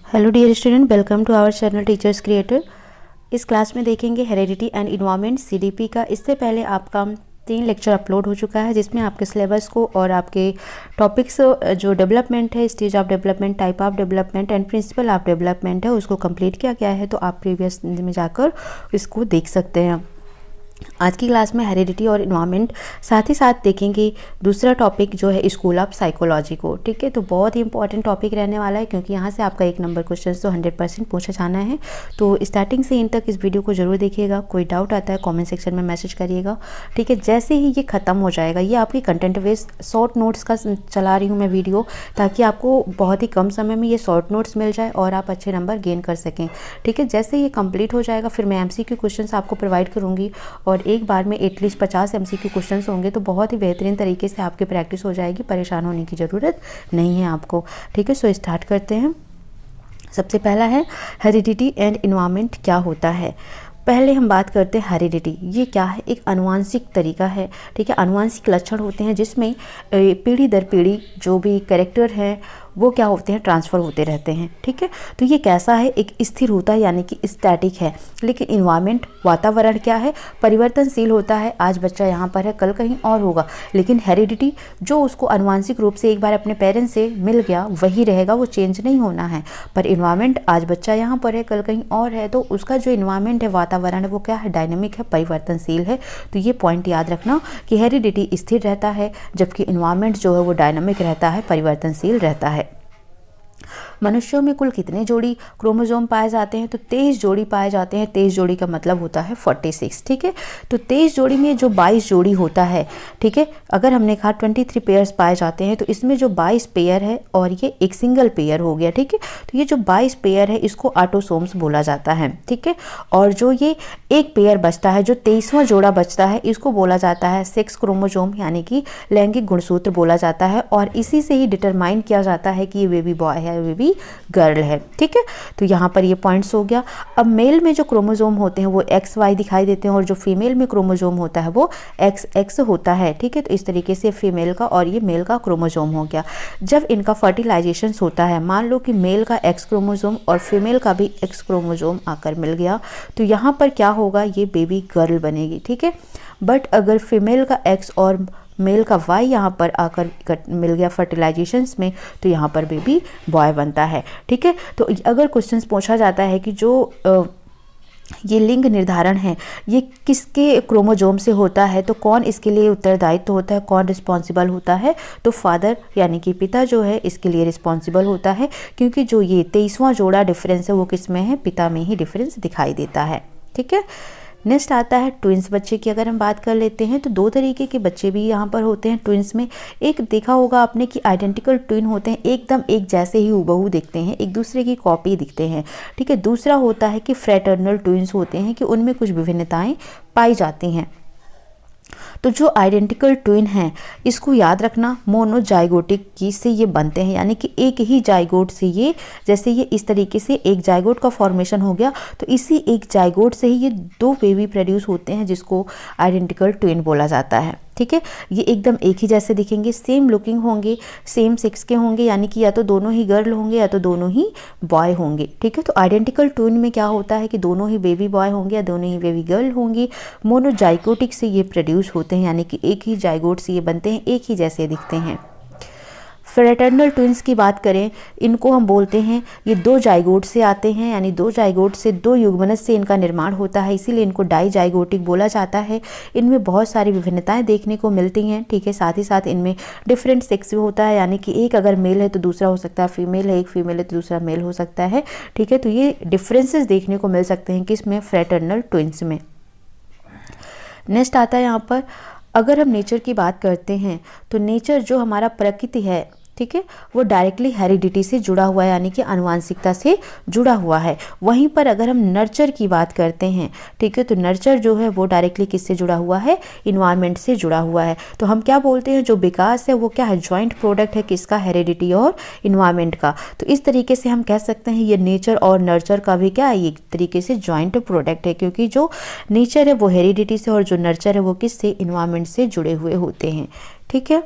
Hello dear student, welcome to our channel teachers creator. इस class में देखेंगे heredity and environment CDP का। इससे पहले आपका 3 लेक्चर अपलोड हो चुका है, जिसमें आपके सिलेबस को और आपके टॉपिक्स जो डेवलपमेंट है, stage of development, type of development and principle of development है, उसको कंप्लीट किया गया है। तो आप प्रीवियस में जाकर इसको देख सकते हैं। आज की क्लास में हेरिडिटी और इन्वायरमेंट, साथ ही साथ देखेंगे दूसरा टॉपिक जो है स्कूल ऑफ साइकोलॉजी को। ठीक है, तो बहुत ही इंपॉर्टेंट टॉपिक रहने वाला है, क्योंकि यहाँ से आपका 1 नंबर क्वेश्चन तो 100% पूछा जाना है। तो स्टार्टिंग से इन तक इस वीडियो को जरूर देखिएगा। कोई डाउट आता है कॉमेंट सेक्शन में मैसेज करिएगा। ठीक है, जैसे ही ये खत्म हो जाएगा, ये आपकी कंटेंट बेस्ड शॉर्ट नोट्स का चला रही हूँ मैं वीडियो, ताकि आपको बहुत ही कम समय में ये शॉर्ट नोट्स मिल जाए और आप अच्छे नंबर गेन कर सकें। ठीक है, जैसे ये कंप्लीट हो जाएगा, फिर मैं MCQ क्वेश्चन आपको प्रोवाइड करूँगी और एक बार में एटलीस्ट 50 MCQ क्वेश्चंस होंगे, तो बहुत ही बेहतरीन तरीके से आपकी प्रैक्टिस हो जाएगी। परेशान होने की ज़रूरत नहीं है आपको। ठीक है, सो स्टार्ट करते हैं। सबसे पहला है हेरिडिटी एंड इन्वायरमेंट क्या होता है। पहले हम बात करते हैं हेरिडिटी। ये क्या है? एक आनुवांशिक तरीका है। ठीक है, आनुवांशिक लक्षण होते हैं जिसमें पीढ़ी दर पीढ़ी जो भी कैरेक्टर है वो क्या होते हैं, ट्रांसफ़र होते रहते हैं। ठीक है, तो ये कैसा है? एक स्थिर होता है, यानी कि स्टैटिक है। लेकिन इन्वायरमेंट, वातावरण क्या है? परिवर्तनशील होता है। आज बच्चा यहाँ पर है, कल कहीं और होगा। लेकिन हेरिडिटी जो उसको आनुवांशिक रूप से एक बार अपने पेरेंट्स से मिल गया, वही रहेगा, वो चेंज नहीं होना है। पर इन्वायरमेंट, आज बच्चा यहाँ पर है, कल कहीं और है, तो उसका जो इन्वायरमेंट है, वातावरण है, वो क्या है? डायनेमिक है, परिवर्तनशील है। तो ये पॉइंट याद रखना कि हेरिडिटी स्थिर रहता है, जबकि इन्वायरमेंट जो है वो डायनेमिक रहता है, परिवर्तनशील रहता है। मनुष्यों में कुल कितने जोड़ी क्रोमोसोम पाए जाते हैं? तो 23 जोड़ी पाए जाते हैं। 23 जोड़ी का मतलब होता है 46। ठीक है, तो 23 जोड़ी में जो 22 जोड़ी होता है, ठीक है, अगर हमने कहा 23 पेयर्स पाए जाते हैं, तो इसमें जो 22 पेयर है और ये एक सिंगल पेयर हो गया। ठीक है, तो ये जो 22 पेयर है, इसको ऑटोसोम्स बोला जाता है। ठीक है, और जो ये एक पेयर बचता है, जो 23वां जोड़ा बचता है, इसको बोला जाता है सेक्स क्रोमोसोम, यानी कि लैंगिक गुणसूत्र बोला जाता है। और इसी से ही डिटरमाइन किया जाता है कि ये बेबी बॉय है, बेबी गर्ल है। ठीक है, तो यहाँ पर ये पॉइंट्स हो गया। अब मेल में जो क्रोमोसोम होते हैं वो XY दिखाई देते हैं, और जो फीमेल में क्रोमोसोम होता है वो XX होता है। ठीक है, तो इस तरीके से फीमेल का और ये मेल का क्रोमोसोम हो गया। जब इनका फर्टिलाइजेशन होता है, मान लो कि मेल का X क्रोमोसोम और फीमेल का भी X क्रोमोसोम आकर मिल गया, तो यहाँ पर क्या होगा? ये बेबी गर्ल बनेगी। ठीक है, बट अगर फीमेल का X और मेल का Y यहाँ पर आकर मिल गया फर्टिलाइजेशंस में, तो यहाँ पर बेबी बॉय बनता है। ठीक है, तो अगर क्वेश्चंस पूछा जाता है कि जो ये लिंग निर्धारण है, ये किसके क्रोमोसोम से होता है, तो कौन इसके लिए उत्तरदायित्व होता है, कौन रिस्पॉन्सिबल होता है? तो फादर, यानी कि पिता जो है, इसके लिए रिस्पॉन्सिबल होता है, क्योंकि जो ये 23वां जोड़ा डिफरेंस है वो किस में है? पिता में ही डिफरेंस दिखाई देता है। ठीक है, नेक्स्ट आता है ट्विंस बच्चे की। अगर हम बात कर लेते हैं, तो 2 तरीके के बच्चे भी यहाँ पर होते हैं ट्विंस में। एक देखा होगा आपने कि आइडेंटिकल ट्विन होते हैं, एकदम एक जैसे ही हूबहू दिखते हैं, एक दूसरे की कॉपी दिखते हैं। ठीक है, दूसरा होता है कि फ्रेटर्नल ट्विंस होते हैं, कि उनमें कुछ विभिन्नताएं पाई जाती हैं। तो जो आइडेंटिकल ट्विन हैं, इसको याद रखना, मोनोजाइगोटिक की से ये बनते हैं, यानी कि एक ही जाइगोट से ये, जैसे ये इस तरीके से एक जाइगोट का फॉर्मेशन हो गया, तो इसी एक जाइगोट से ही ये 2 बेबी प्रोड्यूस होते हैं, जिसको आइडेंटिकल ट्विन बोला जाता है। ठीक है, ये एकदम एक ही जैसे दिखेंगे, सेम लुकिंग होंगे, सेम सेक्स के होंगे, यानी कि या तो दोनों ही गर्ल होंगे या तो दोनों ही बॉय होंगे। ठीक है, तो आइडेंटिकल ट्विन में क्या होता है कि दोनों ही बेबी बॉय होंगे या दोनों ही बेबी गर्ल होंगी। मोनोजाइगोटिक से ये प्रोड्यूस होते हैं, यानी कि एक ही जाइगोट से ये बनते हैं, एक ही जैसे दिखते हैं। फ्रेटर्नल ट्विंस की बात करें, इनको हम बोलते हैं, ये 2 जाइगोट से आते हैं, यानी 2 जाइगोट से 2 युग्मनज से इनका निर्माण होता है, इसीलिए इनको डाइजाइगोटिक बोला जाता है। इनमें बहुत सारी विभिन्नताएं देखने को मिलती हैं। ठीक है, साथ ही साथ इनमें डिफरेंट सेक्स भी होता है, यानी कि एक अगर मेल है तो दूसरा हो सकता है फीमेल है, एक फीमेल है तो दूसरा मेल हो सकता है। ठीक है, तो ये डिफरेंसेस देखने को मिल सकते हैं किसमें? फ्रेटर्नल ट्विंस में। नेक्स्ट आता है यहाँ पर, अगर हम नेचर की बात करते हैं, तो नेचर जो हमारा प्रकृति है, ठीक है, वो डायरेक्टली हेरिडिटी से जुड़ा हुआ है, यानी कि आनुवांशिकता से जुड़ा हुआ है। वहीं पर अगर हम नर्चर की बात करते हैं, ठीक है, तो नर्चर जो है वो डायरेक्टली किससे जुड़ा हुआ है? इन्वायरमेंट से जुड़ा हुआ है। तो हम क्या बोलते हैं, जो विकास है वो क्या है? जॉइंट प्रोडक्ट है किसका? हेरिडिटी और इन्वायरमेंट का। तो इस तरीके से हम कह सकते हैं ये नेचर और नर्चर का भी क्या है? एक तरीके से जॉइंट प्रोडक्ट है, क्योंकि जो नेचर है वो हेरिडिटी से और जो नर्चर है वो किससे? इन्वायरमेंट से जुड़े हुए होते हैं। ठीक है,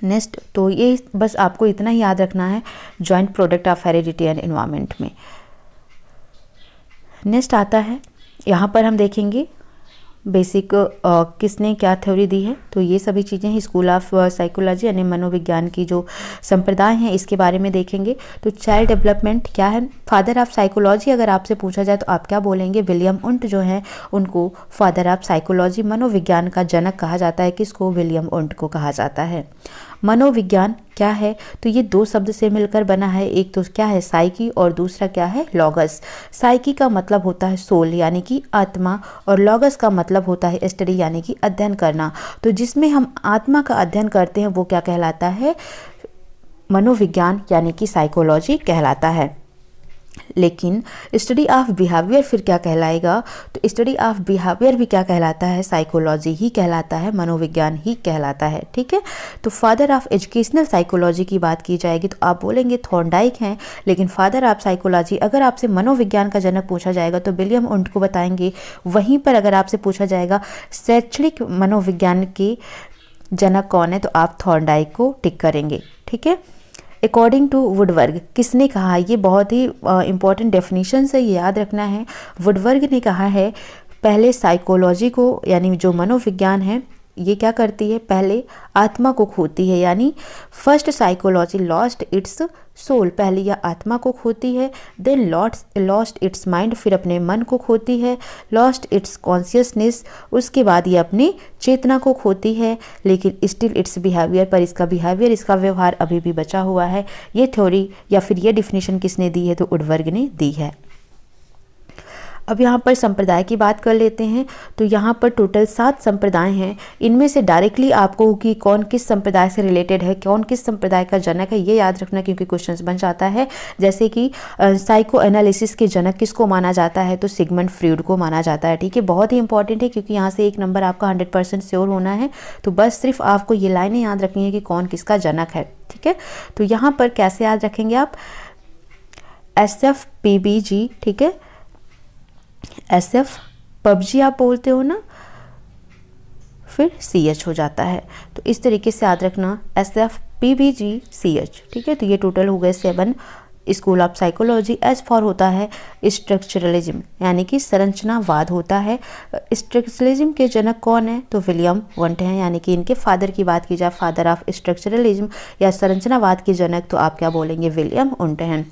नेक्स्ट, तो ये बस आपको इतना ही याद रखना है joint product of heredity and environment में। नेक्स्ट आता है, यहाँ पर हम देखेंगे बेसिक किसने क्या थ्योरी दी है। तो ये सभी चीज़ें स्कूल ऑफ साइकोलॉजी यानी मनोविज्ञान की जो संप्रदाय हैं इसके बारे में देखेंगे। तो चाइल्ड डेवलपमेंट क्या है, फादर ऑफ साइकोलॉजी अगर आपसे पूछा जाए तो आप क्या बोलेंगे, विलियम उंट जो हैं उनको फादर ऑफ साइकोलॉजी मनोविज्ञान का जनक कहा जाता है। किसको, विलियम उंट को कहा जाता है। मनोविज्ञान क्या है, तो ये दो शब्द से मिलकर बना है, एक तो क्या है साइकी और दूसरा क्या है लॉगस। साइकी का मतलब होता है सोल यानी कि आत्मा, और लॉगस का मतलब होता है स्टडी यानी कि अध्ययन करना। तो जिसमें हम आत्मा का अध्ययन करते हैं वो क्या कहलाता है, मनोविज्ञान यानी कि साइकोलॉजी कहलाता है। लेकिन स्टडी ऑफ बिहेवियर फिर क्या कहलाएगा, तो स्टडी ऑफ बिहेवियर भी क्या कहलाता है, साइकोलॉजी ही कहलाता है, मनोविज्ञान ही कहलाता है। ठीक है, तो फादर ऑफ एजुकेशनल साइकोलॉजी की बात की जाएगी तो आप बोलेंगे थॉर्नडाइक हैं, लेकिन फादर ऑफ साइकोलॉजी अगर आपसे मनोविज्ञान का जनक पूछा जाएगा तो विलियम उंट को बताएंगे। वहीं पर अगर आपसे पूछा जाएगा शैक्षणिक मनोविज्ञान के जनक कौन है तो आप थॉर्नडाइक को टिक करेंगे। ठीक है, अकॉर्डिंग टू वुडवर्ग किसने कहा, ये बहुत ही इंपॉर्टेंट डेफिनेशन है, ये याद रखना है। वुडवर्ग ने कहा है पहले साइकोलॉजी को यानी जो मनोविज्ञान है ये क्या करती है, पहले आत्मा को खोती है, यानी first psychology lost its soul, पहले यह आत्मा को खोती है, देन लॉस्ट इट्स माइंड, फिर अपने मन को खोती है, लॉस्ट इट्स कॉन्शियसनेस, उसके बाद ये अपनी चेतना को खोती है, लेकिन स्टिल इट्स बिहेवियर, पर इसका बिहेवियर, इसका व्यवहार अभी भी बचा हुआ है। ये थ्योरी या फिर ये डिफिनीशन किसने दी है, तो वुडवर्ग ने दी है। अब यहाँ पर संप्रदाय की बात कर लेते हैं। तो यहाँ पर टोटल 7 संप्रदाय हैं। इनमें से डायरेक्टली आपको कि कौन किस संप्रदाय से रिलेटेड है, कौन किस संप्रदाय का जनक है, ये याद रखना क्योंकि क्वेश्चंस बन जाता है। जैसे कि साइको एनालिसिस के जनक किसको माना जाता है, तो सिगमंड फ्रॉइड को माना जाता है। ठीक है, बहुत ही इंपॉर्टेंट है क्योंकि यहाँ से एक नंबर आपका 100% श्योर होना है। तो बस सिर्फ आपको ये लाइनें याद रखनी है कि कौन किसका जनक है। ठीक है, तो यहाँ पर कैसे याद रखेंगे आप, SFPBG, ठीक है, SF पबजी आप बोलते हो ना, फिर CH हो जाता है। तो इस तरीके से याद रखना SFPBG CH। ठीक है, तो ये टोटल हो गए 7। School of psychology as for होता है स्ट्रक्चरलिज्म यानी कि संरचनावाद होता है। स्ट्रक्चरलिज्म के जनक कौन है, तो विलियम वंट हैं, यानी कि इनके फादर की बात की जाए, फादर ऑफ स्ट्रक्चरलिज्म या संरचनावाद के जनक, तो आप क्या बोलेंगे, विलियम वंट हैं।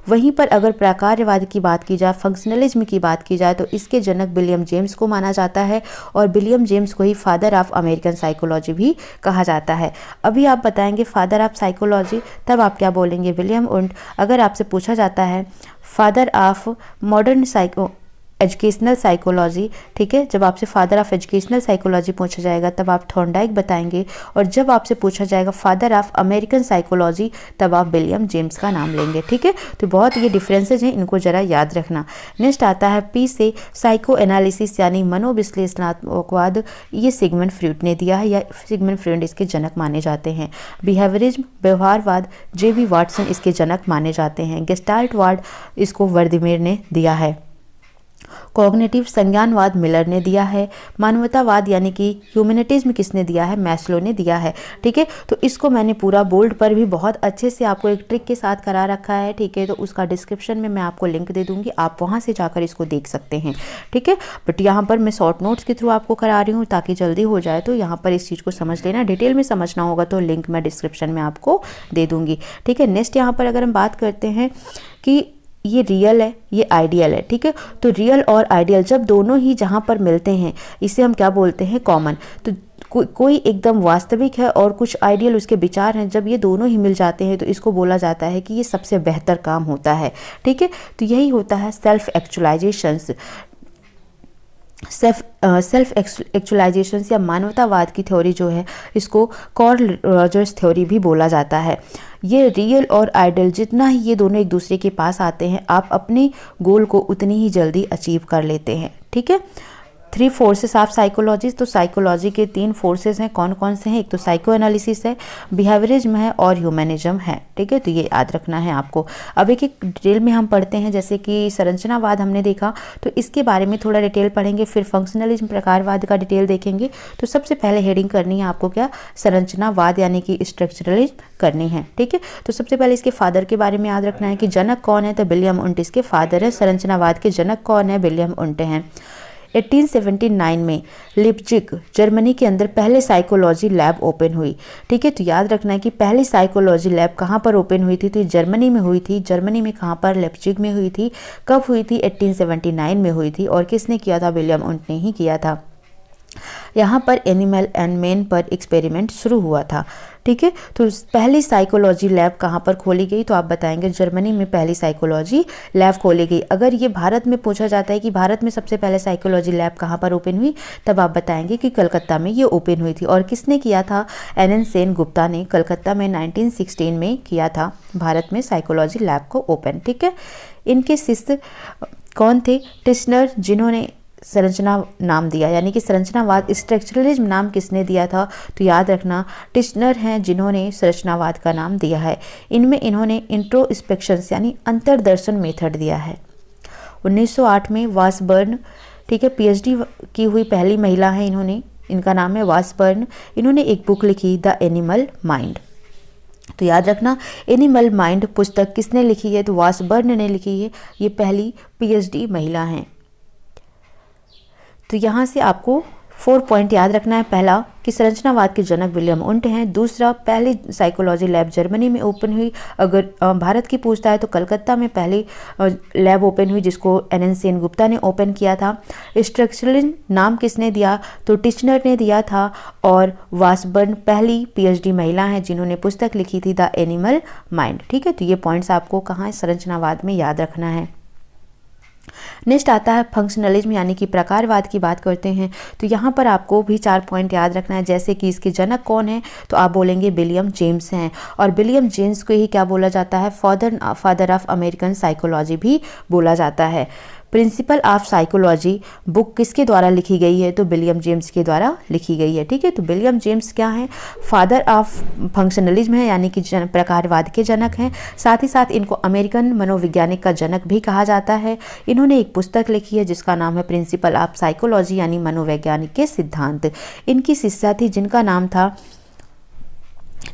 वहीं पर अगर प्रकारवाद की बात की जाए, फंक्शनलिज्म की बात की जाए, तो इसके जनक विलियम जेम्स को माना जाता है और विलियम जेम्स को ही फादर ऑफ अमेरिकन साइकोलॉजी भी कहा जाता है। अभी आप बताएंगे फादर ऑफ साइकोलॉजी, तब आप क्या बोलेंगे, विलियम वंट। अगर आपसे पूछा जाता है father of modern educational psychology, ठीक है, जब आपसे फादर ऑफ एजुकेशनल साइकोलॉजी पूछा जाएगा तब आप थॉर्नडाइक बताएंगे, और जब आपसे पूछा जाएगा फादर ऑफ अमेरिकन साइकोलॉजी तब आप विलियम जेम्स का नाम लेंगे। ठीक है, तो बहुत ये डिफरेंसेज हैं, इनको जरा याद रखना। नेक्स्ट आता है P से साइको एनालिसिस यानी मनोविश्लेषणात्मकवाद, ये सिगमंड फ्रॉइड ने दिया है या सिगमंड फ्रॉइड इसके जनक माने जाते हैं। Behaviourism व्यवहारवाद J.B. वाटसन इसके जनक माने जाते हैं। गेस्टाल्टवाद इसको वर्दीमेर ने दिया है। कॉग्निटिव संज्ञानवाद मिलर ने दिया है। मानवतावाद यानी कि ह्यूमैनिटिज्म किसने दिया है, मैस्लो ने दिया है। ठीक है, तो इसको मैंने पूरा बोल्ड पर भी बहुत अच्छे से आपको एक ट्रिक के साथ करा रखा है। ठीक है, तो उसका डिस्क्रिप्शन में मैं आपको लिंक दे दूंगी, आप वहां से जाकर इसको देख सकते हैं। ठीक है, बट यहाँ पर मैं शॉर्ट नोट्स के थ्रू आपको करा रही हूँ ताकि जल्दी हो जाए, तो यहाँ पर इस चीज़ को समझ लेना। डिटेल में समझना होगा तो लिंक मैं डिस्क्रिप्शन में आपको दे दूंगी। ठीक है, नेक्स्ट यहाँ पर अगर हम बात करते हैं कि ये रियल है, ये आइडियल है। ठीक है, तो रियल और आइडियल जब दोनों ही जहाँ पर मिलते हैं इसे हम क्या बोलते हैं, कॉमन। तो कोई एकदम वास्तविक है और कुछ आइडियल उसके विचार हैं, जब ये दोनों ही मिल जाते हैं तो इसको बोला जाता है कि ये सबसे बेहतर काम होता है। ठीक है, तो यही होता है सेल्फ एक्चुअलाइजेशंस। सेल्फ एक्चुअलाइजेशंस या मानवतावाद की थ्योरी जो है इसको कार्ल रॉजर्स थ्योरी भी बोला जाता है। ये रियल और आइडियल जितना ही ये दोनों एक दूसरे के पास आते हैं, आप अपने गोल को उतनी ही जल्दी अचीव कर लेते हैं। ठीक है, 3 फोर्सेस ऑफ साइकोलॉजी, तो साइकोलॉजी के 3 फोर्सेस हैं, कौन कौन से हैं? एक तो साइको एनालिसिस है, बिहेवियरिज्म है और ह्यूमनिज्म है, ठीक है। तो ये याद रखना है आपको। अब एक एक डिटेल में हम पढ़ते हैं, जैसे कि संरचनावाद हमने देखा तो इसके बारे में थोड़ा डिटेल पढ़ेंगे, फिर फंक्शनलिज्म प्रकारवाद का डिटेल देखेंगे। तो सबसे पहले हेडिंग करनी है आपको क्या? संरचनावाद यानी कि स्ट्रक्चरलिज्म करनी है, ठीक है। तो सबसे पहले इसके फादर के बारे में याद रखना है कि जनक कौन है? तो विलियम उंट इसके फादर है। संरचनावाद के जनक कौन है? विलियम उंट हैं। 1879 में लिप्जिग जर्मनी के अंदर पहले साइकोलॉजी लैब ओपन हुई, ठीक है। तो याद रखना है कि पहली साइकोलॉजी लैब कहाँ पर ओपन हुई थी? तो जर्मनी में हुई थी। जर्मनी में कहाँ पर? लिप्जिग में हुई थी। कब हुई थी? 1879 में हुई थी। और किसने किया था? विलियम उंट ने ही किया था। यहाँ पर एनिमल एंड मैन पर एक्सपेरिमेंट शुरू हुआ था, ठीक है। तो पहली साइकोलॉजी लैब कहाँ पर खोली गई? तो आप बताएंगे जर्मनी में पहली साइकोलॉजी लैब खोली गई। अगर ये भारत में पूछा जाता है कि भारत में सबसे पहले साइकोलॉजी लैब कहाँ पर ओपन हुई, तब आप बताएंगे कि कलकत्ता में ये ओपन हुई थी। और किसने किया था? एन सेन गुप्ता ने कलकत्ता में 1916 में किया था भारत में साइकोलॉजी लैब को ओपन, ठीक है। इनके शिष्य कौन थे? टिश्नर, जिन्होंने संरचना नाम दिया, यानी कि संरचनावाद स्ट्रक्चरलिज्म नाम किसने दिया था? तो याद रखना टिश्नर हैं जिन्होंने संरचनावाद का नाम दिया है। इनमें इन्होंने इंट्रोस्पेक्शंस यानी अंतर्दर्शन मेथड दिया है। 1908 में वासबर्न, ठीक है, पीएचडी की हुई पहली महिला है इन्होंने, इनका नाम है वासबर्न। इन्होंने एक बुक लिखी द एनिमल माइंड। तो याद रखना एनिमल माइंड पुस्तक किसने लिखी है? तो वासबर्न ने लिखी है। ये पहली पीएचडी महिला हैं। तो यहाँ से आपको 4 पॉइंट याद रखना है। पहला कि संरचनावाद के जनक विलियम उंट हैं। दूसरा, पहली साइकोलॉजी लैब जर्मनी में ओपन हुई। अगर भारत की पूछता है तो कलकत्ता में पहली लैब ओपन हुई जिसको एन सेन गुप्ता ने ओपन किया था। स्ट्रक्चरलिज्म नाम किसने दिया? तो टिश्नर ने दिया था। और वासबर्न पहली पीएचडी महिला हैं जिन्होंने पुस्तक लिखी थी द एनिमल माइंड, ठीक है। तो ये पॉइंट्स आपको कहाँ संरचनावाद में याद रखना है। नेक्स्ट आता है फंक्शनलिज्म यानी कि प्रकारवाद की बात करते हैं। तो यहाँ पर आपको भी 4 पॉइंट याद रखना है, जैसे कि इसके जनक कौन है? तो आप बोलेंगे विलियम जेम्स हैं। और विलियम जेम्स को ही क्या बोला जाता है? फादर ऑफ अमेरिकन साइकोलॉजी भी बोला जाता है। प्रिंसिपल ऑफ साइकोलॉजी बुक किसके द्वारा लिखी गई है? तो विलियम जेम्स के द्वारा लिखी गई है, ठीक है। तो विलियम जेम्स क्या है? फादर ऑफ फंक्शनलिज्म है, यानी कि प्रकारवाद के जनक हैं। साथ ही साथ इनको अमेरिकन मनोवैज्ञानिक का जनक भी कहा जाता है। इन्होंने एक पुस्तक लिखी है जिसका नाम है प्रिंसिपल ऑफ साइकोलॉजी यानी मनोवैज्ञानिक के सिद्धांत। इनकी शिष्या थी जिनका नाम था,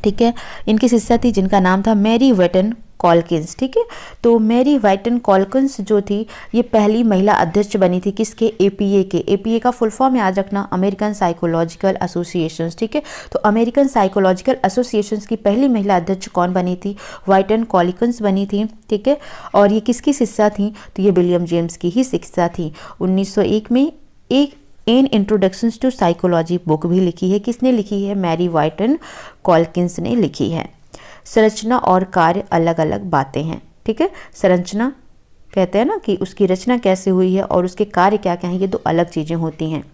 ठीक है, इनकी शिष्या थी जिनका नाम था मैरी वेटन कॉलकिंस, ठीक है। तो मैरी वाइटन कॉलकिंस जो थी ये पहली महिला अध्यक्ष बनी थी किसके? एपीए के। एपीए का फुल फॉर्म याद रखना अमेरिकन साइकोलॉजिकल एसोसिएशंस, ठीक है। तो अमेरिकन साइकोलॉजिकल एसोसिएशंस की पहली महिला अध्यक्ष कौन बनी थी? वाइटन कॉलकिंस बनी थी, ठीक है। और ये किसकी शिष्या थी? तो ये विलियम जेम्स की ही शिष्या थी। 1901 में एक an introductions to psychology book भी लिखी है। किसने लिखी है? मैरी वाइटन कॉलकिंस ने लिखी है। संरचना और कार्य अलग अलग बातें हैं, ठीक है। संरचना कहते हैं ना कि उसकी रचना कैसे हुई है और उसके कार्य क्या क्या हैं, ये 2 अलग चीज़ें होती हैं।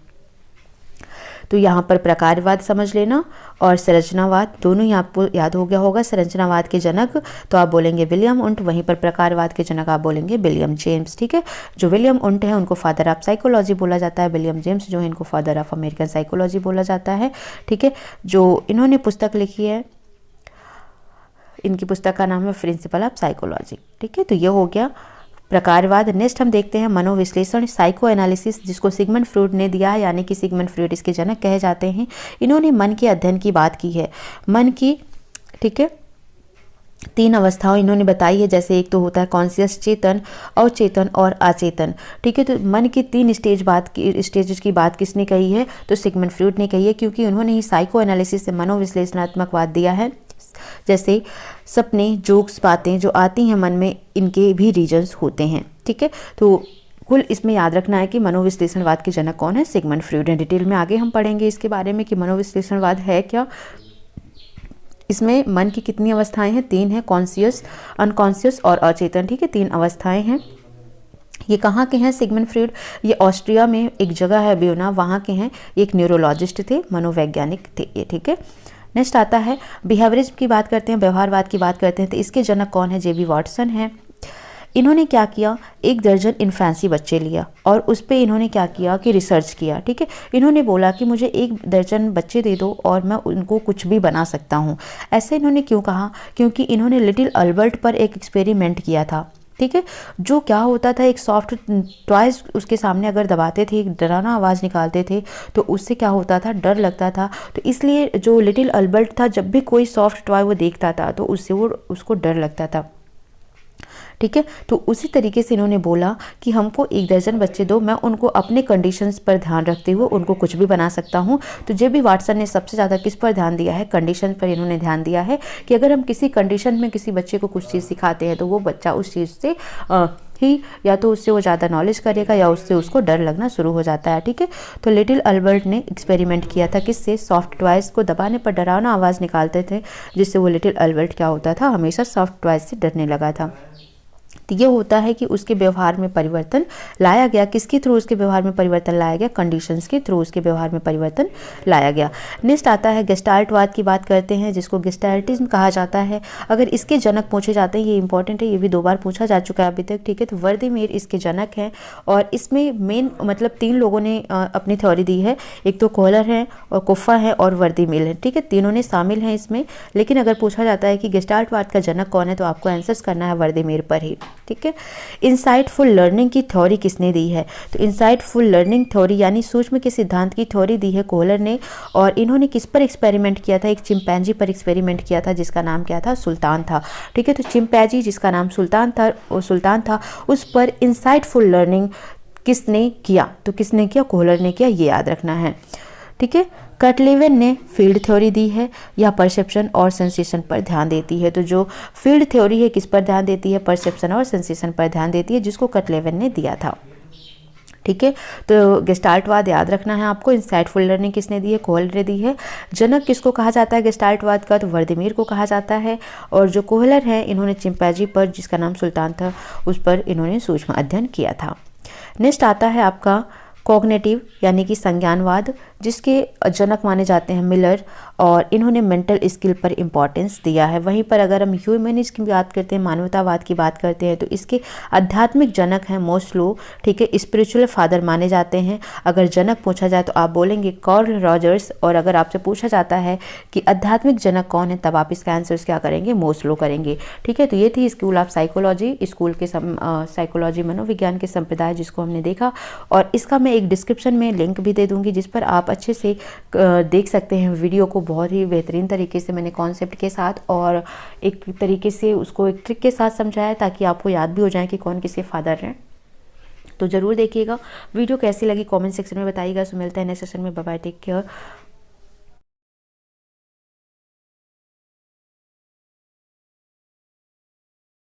तो यहाँ पर प्रकारवाद समझ लेना और संरचनावाद दोनों ही आपको याद हो गया होगा। संरचनावाद के जनक तो आप बोलेंगे विलियम उंट, वहीं पर प्रकारवाद के जनक आप बोलेंगे विलियम जेम्स, ठीक है। जो विलियम उंट है उनको फादर ऑफ साइकोलॉजी बोला जाता है। विलियम जेम्स जो है इनको फादर ऑफ अमेरिकन साइकोलॉजी बोला जाता है, ठीक है। जो इन्होंने पुस्तक लिखी है, इनकी पुस्तक का नाम है प्रिंसिपल ऑफ साइकोलॉजी, ठीक है। तो ये हो गया प्रकारवाद। नेक्स्ट हम देखते हैं मनोविश्लेषण साइको एनालिसिस, जिसको सिगमंड फ्रॉइड ने दिया है, यानी कि सिगमंड फ्रॉइड इसके जनक कहे जाते हैं। इन्होंने मन के अध्ययन की बात की है। मन की, ठीक है, 3 अवस्थाएं इन्होंने बताई है। जैसे एक तो होता है कॉन्शियस, चेतन, अवचेतन और अचेतन, ठीक है। तो मन की 3 स्टेजेस की बात किसने कही है? तो सिगमंड फ्रॉइड ने कही है, क्योंकि उन्होंने ही साइको एनालिसिस से मनोविश्लेषणात्मकवाद दिया है। जैसे सपने, जोक्स, बातें जो आती हैं मन में, इनके भी रीजन्स होते हैं, ठीक है। तो कुल इसमें याद रखना है कि मनोविश्लेषणवाद के जनक कौन है? Sigmund Freud. डिटेल में आगे हम पढ़ेंगे इसके बारे में कि मनोविश्लेषणवाद है क्या। इसमें मन की कितनी अवस्थाएं हैं? 3 हैं, कॉन्शियस, अनकॉन्शियस और अचेतन, ठीक है। 3 अवस्थाएं हैं। ये कहाँ के हैं सिगमंड फ्रॉइड? ये ऑस्ट्रिया में एक जगह है ब्यूना, वहाँ के हैं। एक न्यूरोलॉजिस्ट थे, मनोवैज्ञानिक थे ये, ठीक है। नेक्स्ट आता है बिहेवियरिज्म की बात करते हैं, व्यवहारवाद की बात करते हैं। तो इसके जनक कौन है? जेबी वाटसन है। इन्होंने क्या किया, 1 दर्जन इन्फेंसी बच्चे लिया और उस पर इन्होंने क्या किया कि रिसर्च किया। ठीक है, इन्होंने बोला कि मुझे 1 दर्जन बच्चे दे दो और मैं उनको कुछ भी बना सकता हूँ। ऐसे इन्होंने क्यों कहा, क्योंकि इन्होंने लिटिल अल्बर्ट पर एक एक्सपेरिमेंट किया था। ठीक है, जो क्या होता था, एक सॉफ्ट टॉयज उसके सामने अगर दबाते थे, एक डरावना आवाज़ निकालते थे तो उससे क्या होता था, डर लगता था। तो इसलिए जो लिटिल अल्बर्ट था, जब भी कोई सॉफ्ट टॉय वो देखता था तो उससे वो उसको डर लगता था। ठीक है, तो उसी तरीके से इन्होंने बोला कि हमको 1 दर्जन बच्चे दो, मैं उनको अपने कंडीशंस पर ध्यान रखते हुए उनको कुछ भी बना सकता हूँ। तो जे.बी. वाटसन ने सबसे ज़्यादा किस पर ध्यान दिया है, कंडीशन पर इन्होंने ध्यान दिया है कि अगर हम किसी कंडीशन में किसी बच्चे को कुछ चीज़ सिखाते हैं तो वो बच्चा उस चीज़ से ही या तो उससे वो ज़्यादा नॉलेज करेगा या उससे उसको डर लगना शुरू हो जाता है। ठीक है, तो लिटिल अल्बर्ट ने एक्सपेरिमेंट किया था किससे, सॉफ्ट टॉयज़ को दबाने पर डरावना आवाज़ निकालते थे, जिससे वो लिटिल अल्बर्ट क्या होता था, हमेशा सॉफ्ट टॉयज़ से डरने लगा था। तो ये होता है कि उसके व्यवहार में परिवर्तन लाया गया। किसके थ्रू उसके व्यवहार में परिवर्तन लाया गया, कंडीशंस के थ्रू उसके व्यवहार में परिवर्तन लाया गया। नेक्स्ट आता है गेस्टाल्टवाद की बात करते हैं, जिसको गेस्टाल्टिज्म कहा जाता है। अगर इसके जनक पूछे जाते हैं, ये इंपॉर्टेंट है, ये भी 2 बार पूछा जा चुका है अभी तक। ठीक है, तो वर्दीमेर इसके जनक हैं और इसमें मेन मतलब 3 लोगों ने अपनी थ्योरी दी है। एक तो कोहलर है और कुफ्फा है और वर्दीमेर है। ठीक है, तीनों ने शामिल हैं इसमें। लेकिन अगर पूछा जाता है कि गेस्टाल्टवाद का जनक कौन है तो आपको आंसर्स करना है वर्दीमेर पर ही। ठीक है, इंसाइटफुल लर्निंग की थ्योरी किसने दी है, तो इंसाइटफुल लर्निंग थ्योरी यानी सूक्ष्म के सिद्धांत की थ्योरी दी है कोहलर ने। और इन्होंने किस पर एक्सपेरिमेंट किया था, एक चिंपैंजी पर एक्सपेरिमेंट किया था जिसका नाम क्या था, सुल्तान था। ठीक है, तो चिंपैंजी जिसका नाम सुल्तान था उस पर इंसाइटफुल लर्निंग किसने किया, तो किसने किया, कोहलर ने किया, ये याद रखना है। ठीक है, कटलेवन ने फील्ड थ्योरी दी है, या परसेप्शन और सेंसेशन पर ध्यान देती है। तो जो फील्ड थ्योरी है किस पर ध्यान देती है, परसेप्शन और सेंसेशन पर ध्यान देती है, जिसको कटलेवन ने दिया था। ठीक है, तो गेस्टाल्टवाद याद रखना है आपको। इंसाइटफुल लर्निंग किसने दी है, कोहलर ने दी है। जनक किसको कहा जाता है गेस्टाल्टवाद का, तो वर्दीमेर को कहा जाता है। और जो कोहलर हैं इन्होंने चिंपैंजी पर जिसका नाम सुल्तान था उस पर इन्होंने सूक्ष्म अध्ययन किया था। नेक्स्ट आता है आपका कॉग्निटिव यानी कि संज्ञानवाद, जिसके जनक माने जाते हैं मिलर, और इन्होंने मेंटल स्किल पर इम्पॉर्टेंस दिया है। वहीं पर अगर हम ह्यूमनिज्म की बात करते हैं, मानवतावाद की बात करते हैं, तो इसके आध्यात्मिक जनक हैं मोस्लो। ठीक है, स्पिरिचुअल फादर माने जाते हैं। अगर जनक पूछा जाए तो आप बोलेंगे कार्ल रॉजर्स, और अगर आपसे पूछा जाता है कि आध्यात्मिक जनक कौन है तब आप इसका आंसर क्या करेंगे, मोस्लो करेंगे। ठीक है, तो ये थी स्कूल ऑफ साइकोलॉजी, स्कूल के साइकोलॉजी मनोविज्ञान के संप्रदाय जिसको हमने देखा। और इसका मैं एक डिस्क्रिप्शन में लिंक भी दे दूंगी जिस पर आप अच्छे से देख सकते हैं वीडियो को। बहुत ही बेहतरीन तरीके से मैंने कॉन्सेप्ट के साथ और एक तरीके से उसको एक ट्रिक के साथ समझाया ताकि आपको याद भी हो जाए कि कौन किसके फादर हैं। तो ज़रूर देखिएगा। वीडियो कैसी लगी कमेंट सेक्शन में बताइएगा। सो मिलते हैं नेक्स्ट सेशन में। Bye bye, take care.